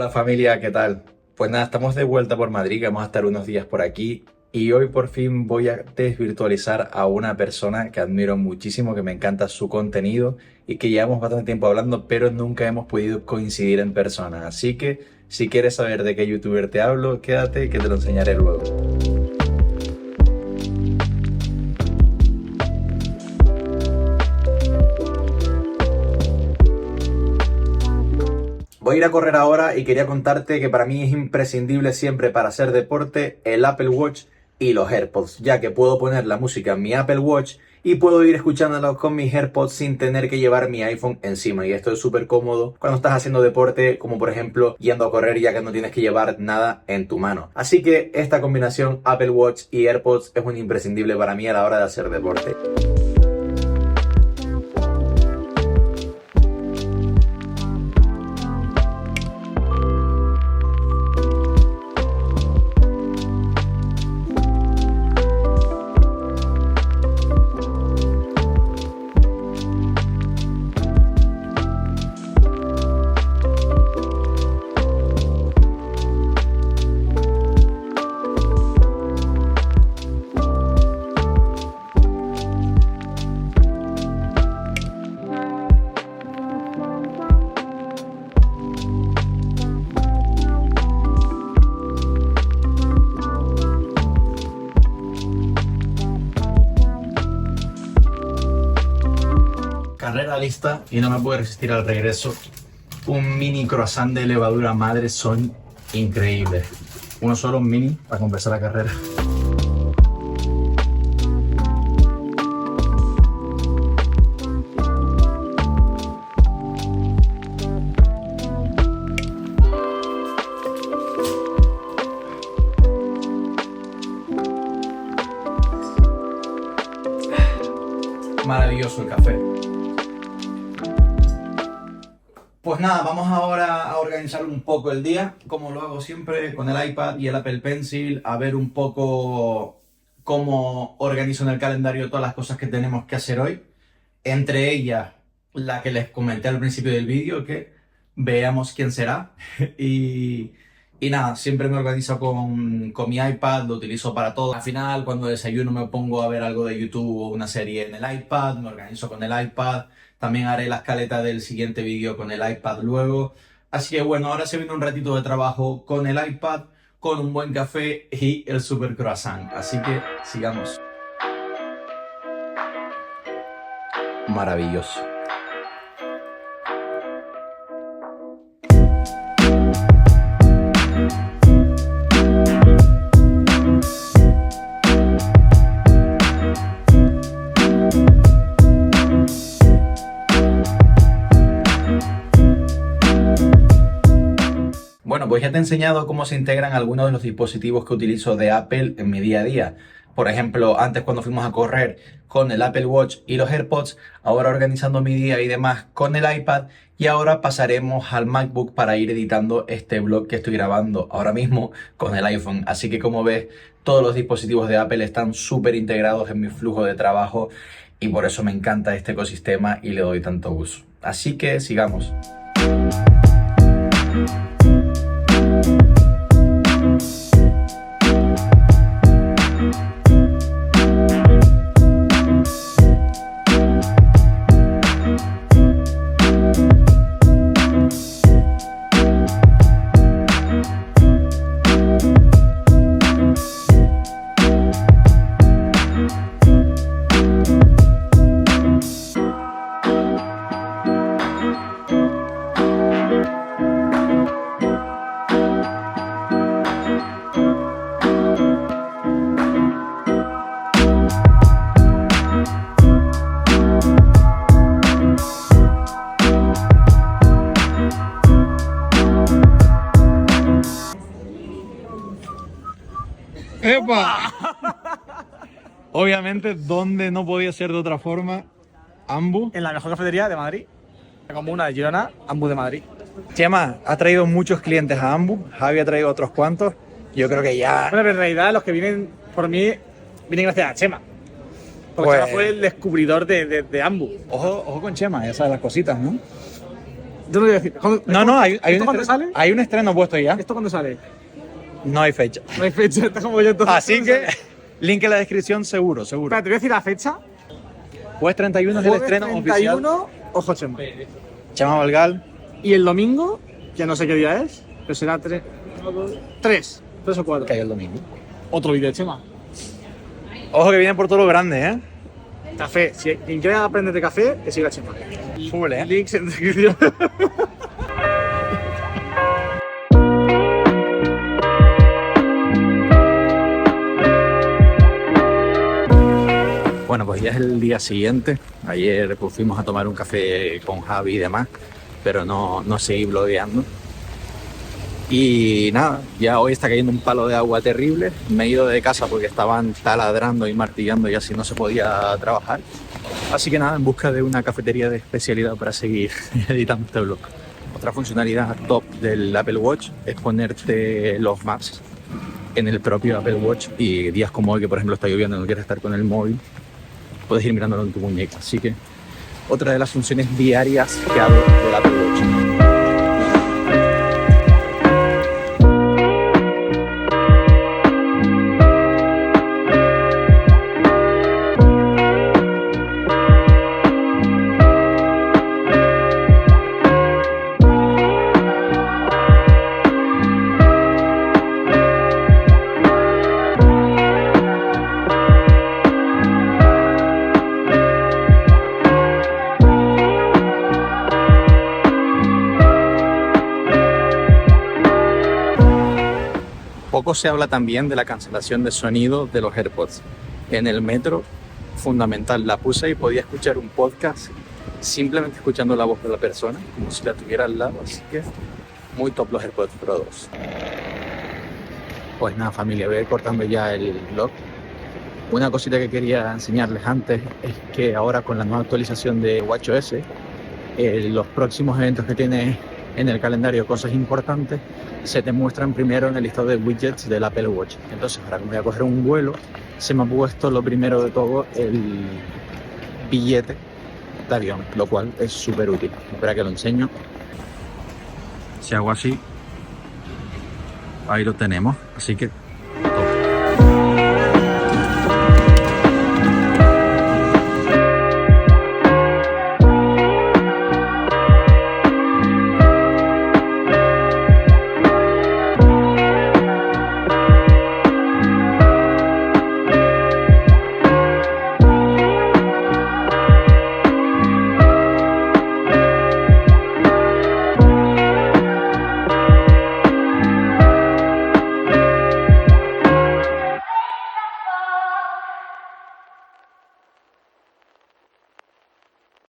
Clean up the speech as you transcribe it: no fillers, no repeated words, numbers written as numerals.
Hola familia, ¿qué tal? Pues nada, estamos de vuelta por Madrid, que vamos a estar unos días por aquí y hoy por fin voy a desvirtualizar a una persona que admiro muchísimo, que me encanta su contenido y que llevamos bastante tiempo hablando, pero nunca hemos podido coincidir en persona. Así que si quieres saber de qué youtuber te hablo, quédate que te lo enseñaré luego. Voy a ir a correr ahora y quería contarte que para mí es imprescindible siempre para hacer deporte el Apple Watch y los AirPods, ya que puedo poner la música en mi Apple Watch y puedo ir escuchándola con mis AirPods sin tener que llevar mi iPhone encima. Y esto es súper cómodo cuando estás haciendo deporte, como por ejemplo yendo a correr, ya que no tienes que llevar nada en tu mano. Así que esta combinación Apple Watch y AirPods es un imprescindible para mí a la hora de hacer deporte. Carrera lista y no me puedo resistir al regreso. Un mini croissant de levadura madre son increíbles. Uno solo, un mini, para compensar la carrera. Maravilloso el café. Pues nada, vamos ahora a organizar un poco el día, como lo hago siempre con el iPad y el Apple Pencil, a ver un poco cómo organizo en el calendario todas las cosas que tenemos que hacer hoy. Entre ellas, la que les comenté al principio del vídeo, que veamos quién será. Y nada, siempre me organizo con mi iPad, lo utilizo para todo. Al final, cuando desayuno me pongo a ver algo de YouTube o una serie en el iPad, me organizo con el iPad. También haré la escaleta del siguiente vídeo con el iPad luego. Así que bueno, ahora se viene un ratito de trabajo con el iPad, con un buen café y el super croissant. Así que sigamos. Maravilloso. Bueno, pues ya te he enseñado cómo se integran algunos de los dispositivos que utilizo de Apple en mi día a día. Por ejemplo, antes cuando fuimos a correr con el Apple Watch y los AirPods, ahora organizando mi día y demás con el iPad, y ahora pasaremos al MacBook para ir editando este vlog que estoy grabando ahora mismo con el iPhone. Así que como ves, todos los dispositivos de Apple están súper integrados en mi flujo de trabajo y por eso me encanta este ecosistema y le doy tanto uso. Así que sigamos. ¡Epa! Obviamente, donde no podía ser de otra forma, Ambu. En la mejor cafetería de Madrid. La comuna de Girona, Ambu de Madrid. Chema, ha traído muchos clientes a Ambu. Javi ha traído otros cuantos. Yo creo que ya... Bueno, pero en realidad los que vienen por mí, vienen gracias a Chema. Porque Pues- Chema fue el descubridor de Ambu. Ojo con Chema, ya sabes las cositas, ¿no? Yo no voy a decir. No, hay ¿Esto un cuándo sale? hay un estreno puesto ya. ¿Esto cuándo sale? No hay fecha. No hay fecha, está como yo entonces. Así que, link en la descripción seguro. Espera, te voy a decir la fecha. Jueves 31 es el estreno oficial. 31, ojo Chema. Chema Valgal. Y el domingo, que no sé qué día es, pero será 3 o 4. Que hay el domingo. Otro vídeo de Chema. Ojo que viene por todo lo grande, ¿eh? Café. Si quien quiera aprender de café, que siga a Chema. Súbele, ¿eh? Links en descripción. Bueno, pues ya es el día siguiente. Ayer pues, fuimos a tomar un café con Javi y demás, pero no seguí blogueando. Y nada, ya hoy está cayendo un palo de agua terrible. Me he ido de casa porque estaban taladrando y martillando y así no se podía trabajar. Así que nada, en busca de una cafetería de especialidad para seguir editando este vlog. Otra funcionalidad top del Apple Watch es ponerte los maps en el propio Apple Watch y días como hoy, que por ejemplo está lloviendo y no quieres estar con el móvil, puedes ir mirándolo en tu muñeca. Así que otra de las funciones diarias que hago del Apple Watch. Poco se habla también de la cancelación de sonido de los AirPods. En el metro, fundamental, la puse y podía escuchar un podcast simplemente escuchando la voz de la persona, como si la tuviera al lado, así que muy top los AirPods Pro 2. Pues nada familia, voy a ir cortando ya el vlog. Una cosita que quería enseñarles antes es que ahora con la nueva actualización de WatchOS, los próximos eventos que tiene en el calendario, cosas importantes, se te muestran primero en el listado de widgets del Apple Watch. Entonces ahora que voy a coger un vuelo, se me ha puesto lo primero de todo el billete de avión, lo cual es súper útil. Espera que lo enseño. Si hago así, ahí lo tenemos. Así que